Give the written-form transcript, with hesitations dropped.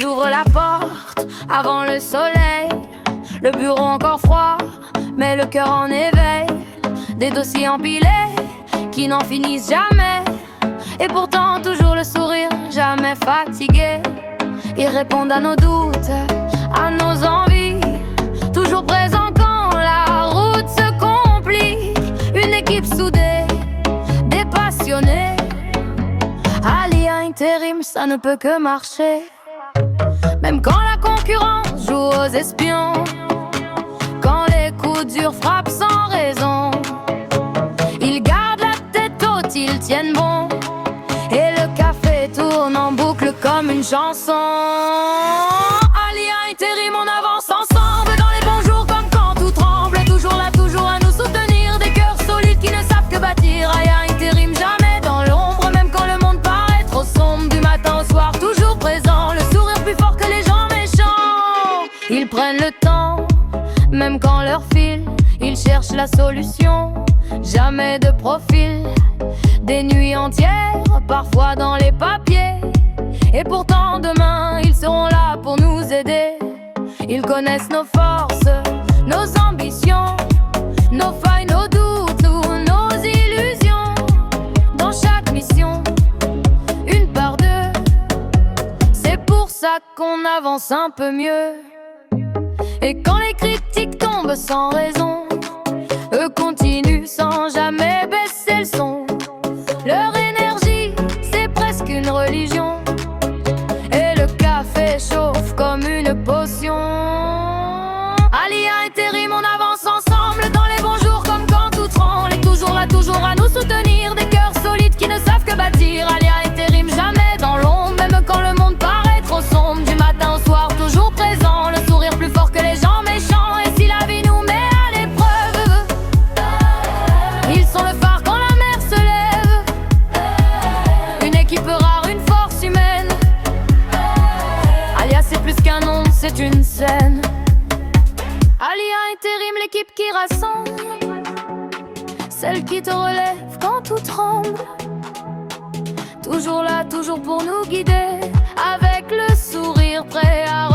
j'ouvre la porte avant le soleil. Le bureau encore froid, mais le cœur en éveil. Des dossiers empilés qui n'en finissent jamais. Et pourtant toujours le sourire, jamais fatigué. Ils répondent à nos doutes, à nos envies. Toujours présents quand la route se complique. Une équipe soudée, des passionnés. Alia Intérim, ça ne peut que marcher. Même quand la concurrence joue aux espions. Quand les coups durs frappent sans raison. Ils gardent la tête haute, ils tiennent bon. Et le café tourne en boucle comme une chanson. Alia Intérim, on avance ensemble dans les bons jours comme quand tout tremble. Toujours là, toujours à nous soutenir. Des cœurs solides qui ne savent que bâtir. Alia Intérim, jamais dans l'ombre. Même quand le monde paraît trop sombre. Du matin au soir, toujours présent. Le sourire plus fort que les gens méchants. Ils prennent le temps, même quand leur file. Ils cherchent la solution, jamais de profil. Des nuits entières, parfois dans les papiers. Et pourtant demain, ils seront là pour nous aider. Ils connaissent nos forces, nos ambitions, nos failles, nos doutes ou nos illusions. Dans chaque mission, une part d'eux. C'est pour ça qu'on avance un peu mieux. Et quand les critiques tombent sans raison, eux continuent sans jamais baisser le son. Leur énergie, c'est presque une religion. Et le café chauffe comme une potion. Alia Intérim, on avance ensemble dans les bons jours comme quand tout tremble. Et toujours là, toujours à nous soutenir. Des cœurs solides qui ne savent que bâtir. Alia Intérim, jamais dans l'ombre. Même quand le monde paraît trop sombre. Du matin au soir, toujours présent. Le sourire plus fort que les gens méchants. Et si la vie nous met à l'épreuve, ils sont le phare quand la mer se lève. Une équipe rare, une force humaine. Alia, c'est plus qu'un nom, c'est une scène. Alia Intérim, l'équipe qui rassemble. Celle qui te relève quand tout tremble. Toujours là, toujours pour nous guider. Avec le sourire prêt à